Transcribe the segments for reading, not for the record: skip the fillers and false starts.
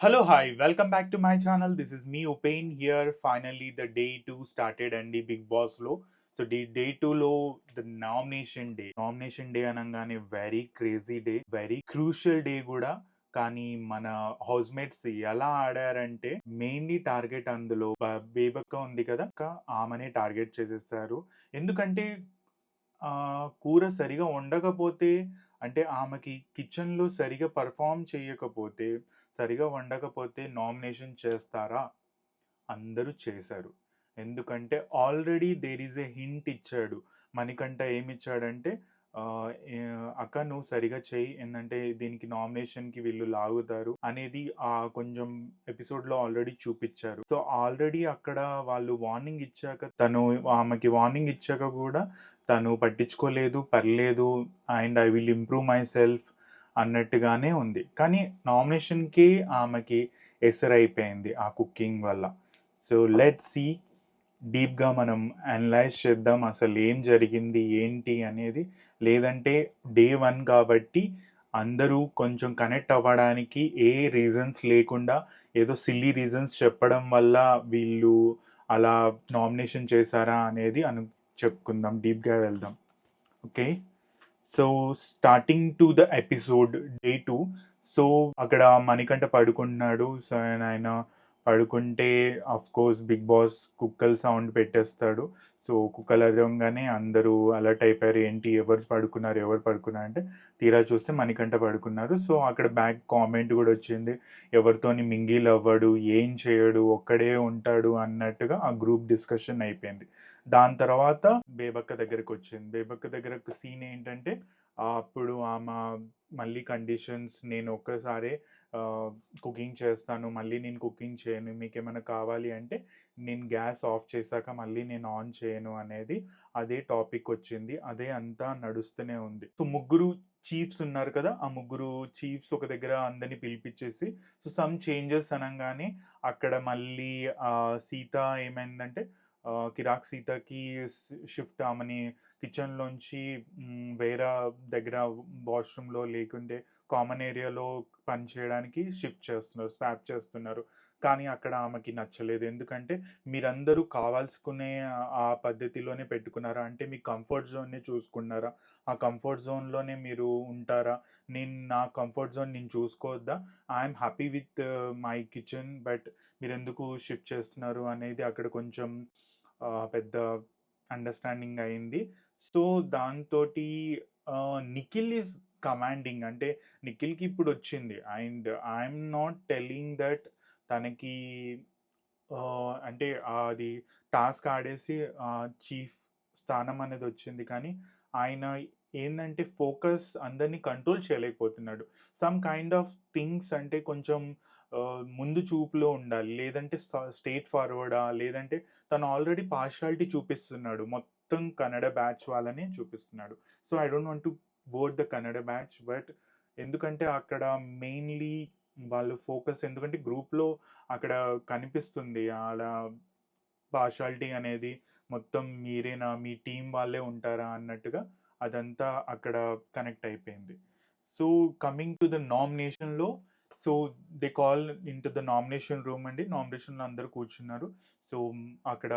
Hello, hi, welcome back to my channel. This is me, Upain here. Finally, the day 2 started and the Big Boss లో so day 2 లో the nomination day అనగానే very crazy day, very crucial day కూడా. కానీ మన house mates ఎలా ఆడారంటే mainly target అందులో బేబక్క ఉంది కదా, ఆమెనే టార్గెట్ చేసేసారు. ఎందుకంటే కూర సరిగా వండకపోతే, అంటే ఆమెకి కిచెన్‌లో సరిగా పెర్ఫార్మ్ చేయకపోతే, సరిగా వండకపోతే నామినేషన్ చేస్తారా? అందరూ చేశారు. ఎందుకంటే already there is a hint ఇచ్చాడు. మణికంఠ ఏమిచ్చాడంటే "అక్క నువ్వు సరిగ్గా చెయ్యి. ఏందంటే దీనికి నామినేషన్‌కి వీళ్ళు లాగుతారు" అనేది కొంచెం ఎపిసోడ్‌లో ఆల్రెడీ చూపిచ్చారు. సో, ఆల్రెడీ అక్కడ వాళ్ళు వార్నింగ్ ఇచ్చాక ఆమెకి వార్నింగ్ ఇచ్చాక కూడా తను పట్టించుకోలేదు. పర్లేదు and I will improve my self అన్నట్టుగానే ఉంది. కానీ నామినేషన్‌కి ఆమెకి ఎసరైపోయింది ఆ కుకింగ్ వల్ల. సో లెట్స్ సీ, డీప్గా మనం అనలైజ్ చేద్దాం అసలు ఏం జరిగింది ఏంటి అనేది. లేదంటే డే 1 కాబట్టి అందరూ కొంచెం కనెక్ట్ అవ్వడానికి ఏ రీజన్స్ లేకుండా ఏదో సిల్లీ రీజన్స్ చెప్పడం వల్ల వీళ్ళు అలా నామినేషన్ చేశారా అనేది చెప్పుకుందాం, డీప్గా వెళ్దాం. Okay, so starting to the episode day 2. So అక్కడ మణికంఠ పడుకుంటున్నాడు. సో ఆయన పడుకుంటే కోర్స్ బిగ్ బాస్ కుక్కల సౌండ్ పెట్టేస్తాడు. సో కుక్కలు అరవగానే అందరూ అలర్ట్ అయిపోయారు. ఏంటి ఎవరు పడుకున్నారు అంటే తీరా చూస్తే మణికంఠ పడుకున్నారు. సో అక్కడ బ్యాక్ కామెంట్ కూడా వచ్చింది, ఎవరితోని మింగిల్ అవ్వడు, ఏం చేయడు, ఒక్కడే ఉంటాడు అన్నట్టుగా ఆ గ్రూప్ డిస్కషన్ అయిపోయింది. దాని తర్వాత బేబక్క దగ్గరికి వచ్చింది. బేబక్క దగ్గర సీన్ ఏంటంటే అప్పుడు ఆమె మళ్ళీ కండిషన్స్, నేను ఒక్కసారే కుకింగ్ చేస్తాను, మళ్ళీ నేను కుకింగ్ చేయను, మీకు ఏమైనా కావాలి అంటే నేను గ్యాస్ ఆఫ్ చేశాక మళ్ళీ నేను ఆన్ చేయను అనేది అదే టాపిక్ వచ్చింది. అదే అంతా నడుస్తూనే ఉంది. సో ముగ్గురు చీఫ్స్ ఉన్నారు కదా, ఆ ముగ్గురు చీఫ్స్ ఒక దగ్గర అందరినీ పిలిపించేసి సో సమ్ చేంజెస్ అనగానే అక్కడ మళ్ళీ సీత ఏమైందంటే కిరాక్ సీతకి షిఫ్ట్ ఆమెని కిచెన్లోంచి వేరే దగ్గర వాష్రూమ్లో లేకుంటే కామన్ ఏరియాలో పని చేయడానికి స్వాప్ చేస్తున్నారు. కానీ అక్కడ ఆమెకి నచ్చలేదు. ఎందుకంటే మీరందరూ కావాల్సుకునే ఆ పద్ధతిలోనే పెట్టుకున్నారా, అంటే మీ కంఫర్ట్ జోన్నే చూసుకున్నారా, ఆ కంఫర్ట్ జోన్లోనే మీరు ఉంటారా, నా కంఫర్ట్ జోన్ నేను చూసుకోవద్దా, I'm happy with my kitchen, but మీరు ఎందుకు షిఫ్ట్ చేస్తున్నారు అనేది అక్కడ కొంచెం పెద్ద అండర్స్టాండింగ్ అయింది. సో దాంతోటి నిఖిల్ ఈజ్ కమాండింగ్, అంటే నిఖిల్కి ఇప్పుడు వచ్చింది. And I'm not telling that తనకి అంటే అది టాస్క్ ఆడేసి చీఫ్ స్థానం అనేది వచ్చింది. కానీ ఆయన ఏంటంటే ఫోకస్ అందరినీ కంట్రోల్ చేయలేకపోతున్నాడు. సమ్ కైండ్ ఆఫ్ థింగ్స్ అంటే కొంచెం ముందు చూపులో ఉండాలి. లేదంటే స్ట్రెయిట్ ఫార్వర్డా, లేదంటే తను ఆల్రెడీ పార్షియాలిటీ చూపిస్తున్నాడు. మొత్తం కన్నడ బ్యాచ్ వాళ్ళని చూపిస్తున్నాడు. So I don't want to vote the Kannada batch, but ఎందుకంటే అక్కడ మెయిన్లీ వాళ్ళు ఫోకస్, ఎందుకంటే గ్రూప్లో అక్కడ కనిపిస్తుంది ఆడ పార్షాలిటీ అనేది, మొత్తం మీరేనా, మీ టీం వాళ్ళే ఉంటారా అన్నట్టుగా అదంతా అక్కడ కనెక్ట్ అయిపోయింది. సో కమింగ్ టు ద నామినేషన్లో, so they call in to the nomination room అండి. నామినేషన్లో అందరూ కూర్చున్నారు. సో అక్కడ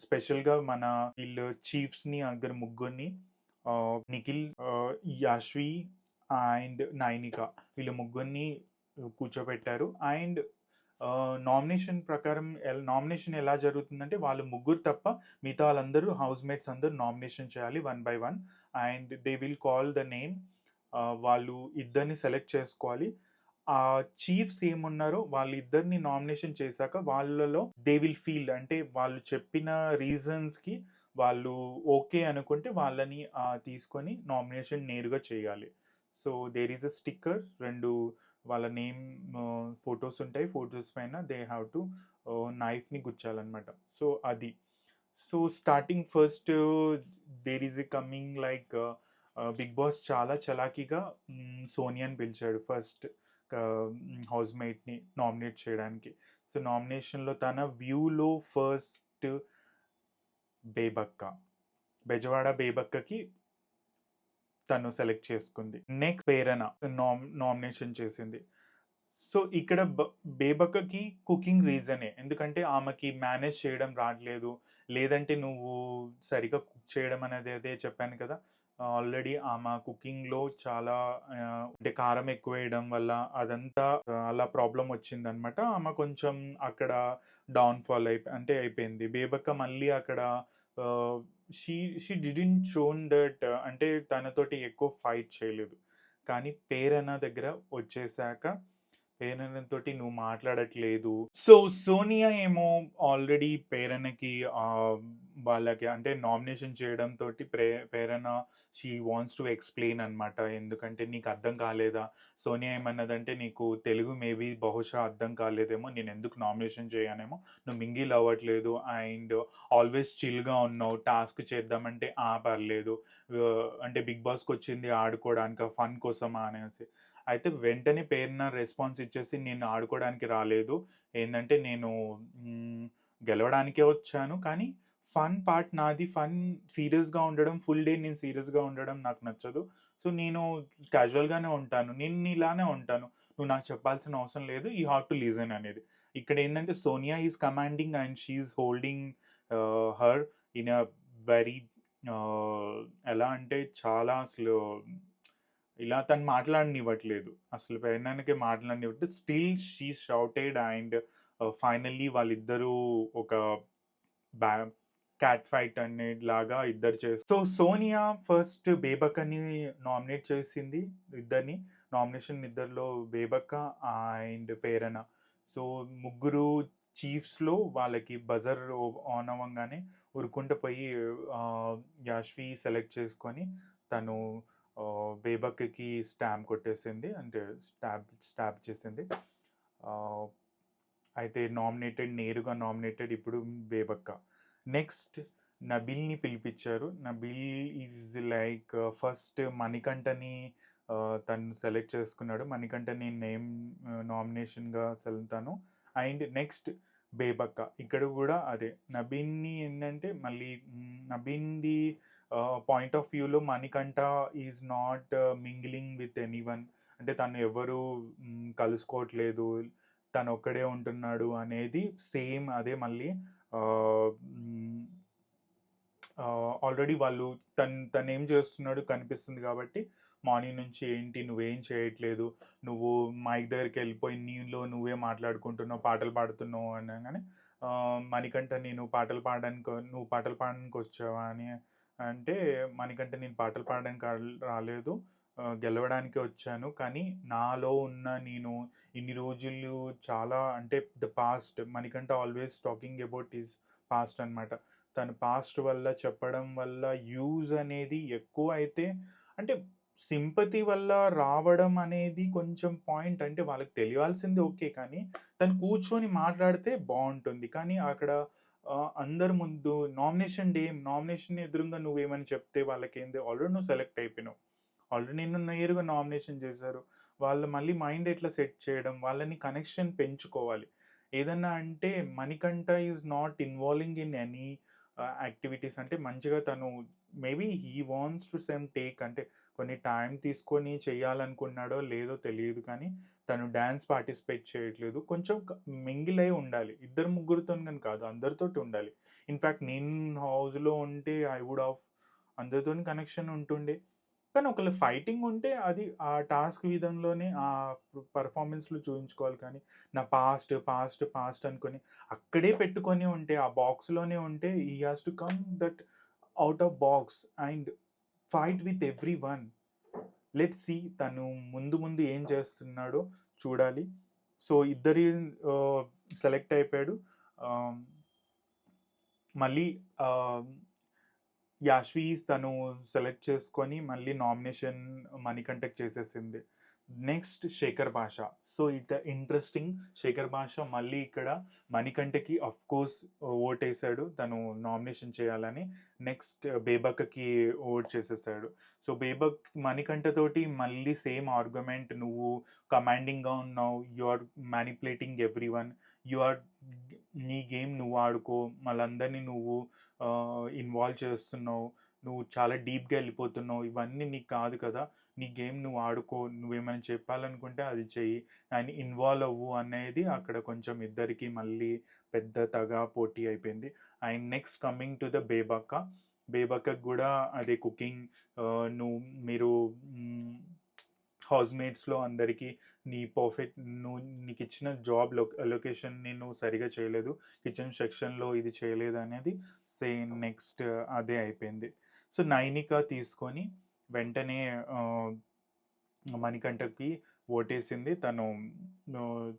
స్పెషల్గా మన వీళ్ళు చీఫ్స్ని అందరు ముగ్గురిని నిఖిల్, యాష్వి అండ్ నైనిక, వీళ్ళ ముగ్గురిని కూర్చోబెట్టారు. అండ్ నామినేషన్ ఎలా జరుగుతుందంటే వాళ్ళు ముగ్గురు తప్ప మిగతా వాళ్ళందరూ హౌస్ మేట్స్ అందరూ నామినేషన్ చేయాలి one by one. And they will call the name. వాళ్ళు ఇద్దరిని సెలెక్ట్ చేసుకోవాలి. ఆ చీఫ్స్ ఏమున్నారో వాళ్ళిద్దరిని నామినేషన్ చేశాక వాళ్ళలో దే విల్ ఫీల్, అంటే వాళ్ళు చెప్పిన రీజన్స్కి వాళ్ళు ఓకే అనుకుంటే వాళ్ళని తీసుకొని నామినేషన్ నేరుగా చేయాలి. So there is a sticker, రెండు వాళ్ళ నేమ్ ఫొటోస్ ఉంటాయి. ఫొటోస్ పైన దే హ్యావ్ టు నైఫ్ని గుచ్చాలన్నమాట. సో అది. So starting first there is a coming like Bigg Boss చాలా చలాకీగా సోనియాని పిలిచాడు ఫస్ట్ హౌస్ మేట్ని నామినేట్ చేయడానికి. సో నామినేషన్లో తన వ్యూలో ఫస్ట్ బేబక్క, బెజవాడ బేబక్కకి తను సెలెక్ట్ చేసుకుంది. నెక్స్ట్ ప్రేరణ నామినేషన్ చేసింది. సో, ఇక్కడ బేబక్కకి కుకింగ్ రీజనే. ఎందుకంటే ఆమెకి మేనేజ్ చేయడం రాట్లేదు. లేదంటే నువ్వు సరిగ్గా కుక్ చేయడం అనేది అదే చెప్పాను కదా! ఆల్రెడీ ఆమె కుకింగ్‌లో చాలా అంటే కారం ఎక్కువేయడం వల్ల అదంతా అలా ప్రాబ్లమ్ వచ్చిందనమాట. ఆమె కొంచెం అక్కడ డౌన్‌ఫాల్ అంటే అయిపోయింది. బేబక్క మళ్ళీ అక్కడ ఆహ్, she she didn't shown that అంటే తనతోటి ఎక్కువ ఫైట్ చేయలేదు. కానీ పేరన్న దగ్గర వచ్చేసాక పేరన్నతోటి నువ్వు మాట్లాడట్లేదు. సో, సోనియా ఏమో ఆల్రెడీ పేరన్నకి వాళ్ళకి అంటే నామినేషన్ చేయడంతోటి పేరన్న షీ వాంట్స్ టు ఎక్స్‌ప్లెయిన్ అనమాట. ఎందుకంటే నీకు అర్థం కాలేదా? సోనియా ఏమన్నదంటే నీకు తెలుగు మేబీ బహుశా అర్థం కాలేదేమో. నేనెందుకు నామినేషన్ చేయనేమో. నువ్వు మింగిల్ అవ్వట్లేదు అండ్ ఆల్వేస్ చిల్‌గా ఉన్నావు. టాస్క్ చేద్దామంటే పర్లేదు. అంటే బిగ్ బాస్‌కొచ్చింది ఆడుకోవడానికా? ఫన్ కోసమా అనేసి. అయితే వెంటనే పేరున రెస్పాన్స్ ఇచ్చేసి నేను ఆడుకోవడానికి రాలేదు. ఏందంటే నేను హ్మ్, గెలవడానికే వచ్చాను. కానీ ఫన్ పార్ట్ నాది. సీరియస్‌గా ఉండడం, ఫుల్ డే నేను సీరియస్‌గా ఉండడం నాకు నచ్చదు. సో, నేను క్యాజువల్‌గానే ఉంటాను. నేను నీలానే ఉంటాను. నువ్వు నాకు చెప్పాల్సిన అవసరం లేదు. యూ హావ్ టు లిజన్ అనేది. ఇక్కడేందంటే Sonia is commanding and she is holding her in a very ఎలా అంటే చాలా అసలు ఇలా తను మాట్లాడనివ్వట్లేదు. అసలు పెదనాన్నకే మాట్లాడనివ్వట్లేదు. Still she shouted and finally వాళ్ళిద్దరూ ఒక బ్యా క్యాట్ ఫైట్ అనేలాగా ఇద్దరు సో, సోనియా ఫస్ట్ బేబక్కని నామినేట్ చేసింది ఇద్దరిని. నామినేషన్ ఇద్దరిలో బేబక్క అండ్ పేరన. సో, ముగ్గురు చీఫ్స్‌లో వాళ్ళకి బజర్ ఆన్ అవ్వంగానే ఉరుక్కుంట పోయి యాష్వి సెలెక్ట్ చేసుకొని తను బేబక్కకి స్టాంప్ కొట్టేసింది. అంటే స్టాబ్ చేసింది. ఆహ్, అయితే నేరుగా నామినేటెడ్ ఇప్పుడు బేబక్క. నెక్స్ట్ నబిల్‌ని పిలిపిచ్చారు. నబిల్ ఈజ్ లైక్ ఫస్ట్ మణికంఠని తను సెలెక్ట్ చేసుకున్నాడు. మణికంఠని నామినేషన్‌గా తను. And next Bebakka. ఇక్కడ గూడా అదే. నబీన్‌ని ఏందంటే మళ్ళీ నబీన్‌ది పాయింట్ ఆఫ్ వ్యూలో Manikanta is not mingling with anyone. అంటే తను ఎవరు కలుసుకోవట్లేదు. తనొక్కడే ఉంటున్నాడు అనేది సేమ్ అదే మళ్ళీ ఆహ్, హ్మ్. ఆల్రెడీ వాళ్ళు తనేం చేస్తున్నాడో కనిపిస్తుంది కాబట్టి, మార్నింగ్ నుంచి ఏంటి నువ్వేం చేయట్లేదు. నువ్వు మైక్ దగ్గరికెళ్ళిపోయి నువ్వే మాట్లాడుకుంటున్నావు, పాటలు పాడుతున్నావు అనంగానే మణికంఠ నువ్వు పాటలు పాడడానికొచ్చావా అని అంటే, మణికంఠ నేను పాటలు పాడడానికి రాలేదు. గెలవడానికే వచ్చాను. కానీ నాలో ఉన్న ఇన్ని రోజులు చాలా అంటే the past Manikanta always talking about his past అనమాట. తన పాస్ట్ వల్ల చెప్పడం వల్ల యూజ్ అనేది ఎక్కువ అయితే అంటే సింపతి వల్ల రావడం అనేది కొంచెం పాయింట్. అంటే వాళ్ళకి తెలియాల్సింది ఓకే. కానీ తను కూర్చొని మాట్లాడితే బావుంటుంది. కానీ అక్కడ అందరి ముందు నామినేషన్ ఎదురుంగా నువ్వేమని చెప్తే వాళ్ళకేంది ఆల్రెడీ నువ్వు సెలెక్ట్ అయిపోయినావు. ఆల్రెడీ నిన్ను నేరుగా నామినేషన్ చేశారు. వాళ్ళు మళ్ళీ మైండ్ ఎట్లా సెట్ చేయడం, వాళ్ళని కనెక్షన్ పెంచుకోవాలి. ఏదన్నా అంటే Manikanta is not involving in any activities అంటే మంచిగా తను maybe he wants to take అంటే కొన్ని టైం తీసుకొని చేయాలనుకున్నాడో లేదో తెలియదు కానీ తను డాన్స్ పార్టిసిపేట్ చేయట్లేదు. కొంచెం మింగిల్ అయి ఉండాలి. ఇద్దరు ముగ్గురితోని గాని కాదు అందరితోటి ఉండాలి. ఇన్‌ఫాక్ట్ నేను హౌస్‌లో ఉంటే ఐ వుడ్ హావ్ అందరితోని కనెక్షన్ ఉంటుండే. కానీ ఒకవేళ ఫైటింగ్ ఉంటే అది ఆ టాస్క్ విధంలోనే పెర్ఫార్మన్స్‌లో చూయించుకోవాలి కానీ, నా పాస్ట్ అనుకోని అక్కడే పెట్టుకొని ఉంటే, ఆ బాక్స్‌లోనే ఉంటే he has to come that out of box and fight with everyone. Let's see తను ముందు ముందు ఏం చేస్తున్నాడో చూడాలి. సో, ఇద్దరి ఆహ్, సెలెక్ట్ అయిపోయాడు. ఆహ్, మళ్ళీ ఆహ్ యాష్వి తను సెలెక్ట్ చేసుకొని మళ్ళీ నామినేషన్ మణికంఠకి చేసేసింది. నెక్స్ట్ 'శేఖర్ భాష'. సో, ఇంట్రెస్టింగ్ 'శేఖర్ భాష' మళ్ళీ ఇక్కడ మణికంఠకి ఆఫ్‌కోర్స్ ఓటేసాడు. తను నామినేషన్ చేయాలని. నెక్స్ట్ బేబక్కకి ఓట్ చేసేసాడు. సో, మణికంఠ తోటి మళ్ళీ సేమ్ ఆర్గ్యుమెంట్ నువ్వు కమాండింగ్‌గా ఉన్నావు. You are manipulating everyone. You are నీ గేమ్ నువ్వు ఆడుకో. మళ్ళందరిని నువ్వు ఇన్వాల్వ్ చేస్తున్నావు. నువ్వు చాలా డీప్‌గా ఎళ్ళిపోతున్నావు. ఇవన్నీ నీకు కాదు కదా! నీ గేమ్ నువ్వు ఆడుకో, నువ్వేమైనా చెప్పాలనుకుంటే అది చెయ్యి అండ్ ఇన్వాల్వ్ అవ్వు అనేది అక్కడ కొంచెం ఇద్దరికి మళ్ళీ పెద్ద తగా పోటీ అయిపోయింది. And next coming to the Bebakka. బేబక్కకి కూడా అదే కుకింగ్ నువ్వు మీరు హౌస్‌మేట్స్‌లో అందరికీ నీ పర్ఫెక్ట్ నువ్వు నీకిచ్చిన జాబ్ లొకేషన్‌ని నువ్వు సరిగ్గా చేయలేదు. కిచెన్ సెక్షన్‌లో ఇది చేయలేదు అనేది సేమ్ నెక్స్ట్ అదే అయిపోయింది. సో, నైనిక తీసుకొని వెంటనే ఆహ్, మణికంఠకి ఓటేసింది. ఆహ్,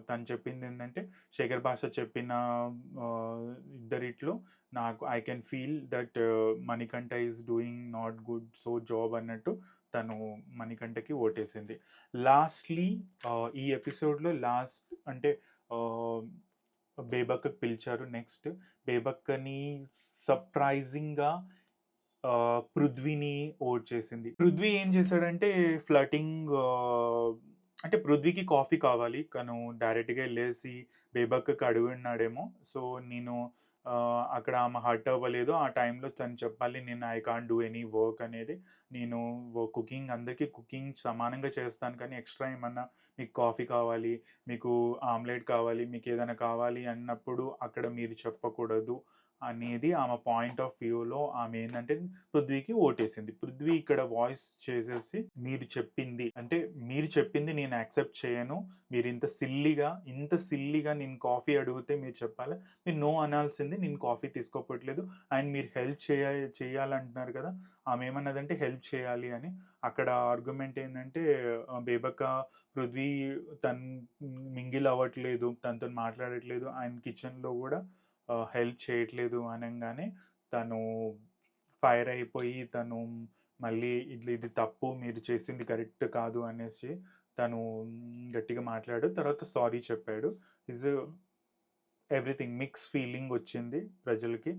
తను చెప్పిందేంటంటే, శేఖర్ భాష చెప్పిన ఇద్దరిట్లో నాకు I can feel that Manikanta is doing not good so job అన్నట్టు తను మణికంఠకి ఓటేసింది. లాస్ట్‌లీ ఈ ఎపిసోడ్‌లో లాస్ట్ అంటే ఆహ్, బేబక్కకి పిలిచారు నెక్స్ట్. బేబక్కని సర్ప్రైజింగ్‌గా పృథ్వీని ఓట్ చేసింది. పృథ్వీ ఏం చేశాడంటే ఫ్లర్టింగ్ అంటే పృథ్వీకి కాఫీ కావాలి. తను డైరెక్ట్‌గా ఎళ్ళేసి బేబక్కకి అడుగున్నాడేమో. సో, నేను అక్కడ ఆమె హర్ట్ అవ్వలేదు. ఆ టైంలో తను చెప్పాలి నేను I can't do any work అనేది. నేను కుకింగ్ అందరికీ కుకింగ్ సమానంగా చేస్తాను కానీ ఎక్స్‌ట్రా ఏమన్నా మీకు కాఫీ కావాలి, మీకు ఆమ్లెట్ కావాలి, మీకేదైనా కావాలి అన్నప్పుడు అక్కడ మీరు చెప్పకూడదు అనేది ఆమె పాయింట్ ఆఫ్ వ్యూలో ఆమె ఏందంటే పృథ్వీకి ఓటేసింది. పృథ్వీ ఇక్కడ వాయిస్ చేసేసి మీరు చెప్పింది నేను యాక్సెప్ట్ చేయను. మీరు ఇంత సిల్లీగా నేను కాఫీ అడిగితే మీరు చెప్పాలి. మీరు నో అనాల్సింది నేను కాఫీ తీసుకోకపోవట్లేదు. అండ్ మీరు హెల్ప్ చేయాలంటున్నారు కదా! ఆమె ఏమన్నదంటే హెల్ప్ చేయాలి అని. అక్కడ ఆర్గ్యుమెంట్ ఏందంటే బేబక్క పృథ్వీ తను మింగిల్ అవ్వట్లేదు. తనతోని మాట్లాడట్లేదు. అండ్ కిచెన్‌లో కూడా హెల్ప్ చేయట్లేదు అనంగానే తను ఫైర్ అయిపోయి తను మళ్ళీ ఇది తప్పు మీరు చేసింది కరెక్ట్ కాదు అనేసి తను గట్టిగా మాట్లాడు తర్వాత సారీ చెప్పాడు. ఇస్ ఎవ్రీథింగ్ మిక్స్ ఫీలింగ్ వచ్చింది ప్రజలకి.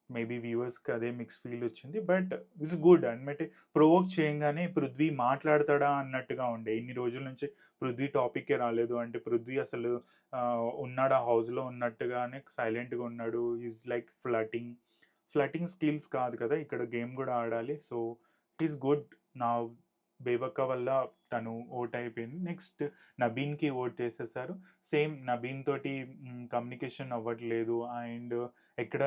మేబీ వ్యూవర్స్‌కి అదే మిక్స్ ఫీల్ వచ్చింది. బట్ ఇట్స్ గుడ్ అనమాట. ప్రొవోక్ చేయంగానే పృథ్వీ మాట్లాడతాడా అన్నట్టుగా ఉండే. ఇన్ని రోజుల నుంచి పృథ్వీ టాపిక్కే రాలేదు. అంటే పృథ్వీ అసలు ఉన్నాడా హౌస్‌లో ఉన్నట్టుగానే సైలెంట్‌గా ఉన్నాడు. ఈజ్ లైక్ ఫ్లర్టింగ్ స్కిల్స్ కాదు కదా! ఇక్కడ గేమ్ కూడా ఆడాలి. So, is good. నౌ బేబక్క వల్ల తను ఔట్ అయిపోయింది. నెక్స్ట్ నబీన్‌కి ఓట్ చేసేసారు. సేమ్ నబీన్ తోటి కమ్యూనికేషన్ అవ్వట్లేదు. అండ్ ఎక్కడ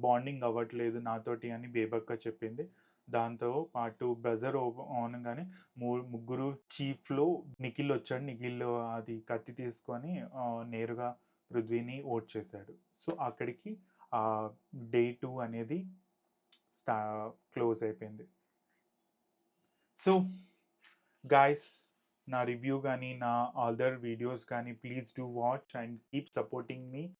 బాండింగ్ అవ్వట్లేదు నాతోటి అని బేబక్క చెప్పింది. దాంతో పాటు బజర్ అనంగానే ముగ్గురు చీఫ్‌లో నిఖిల్ వచ్చాడు. నిఖిల్ అది కత్తి తీసుకొని నేరుగా పృథ్వీని ఓట్ చేశాడు. సో, అక్కడికి డే 2 అనేది స్టా క్లోజ్ అయిపోయింది. సో, గైస్ నా రివ్యూ గానీ, నా అదర్ వీడియోస్ కానీ please do watch and keep supporting me.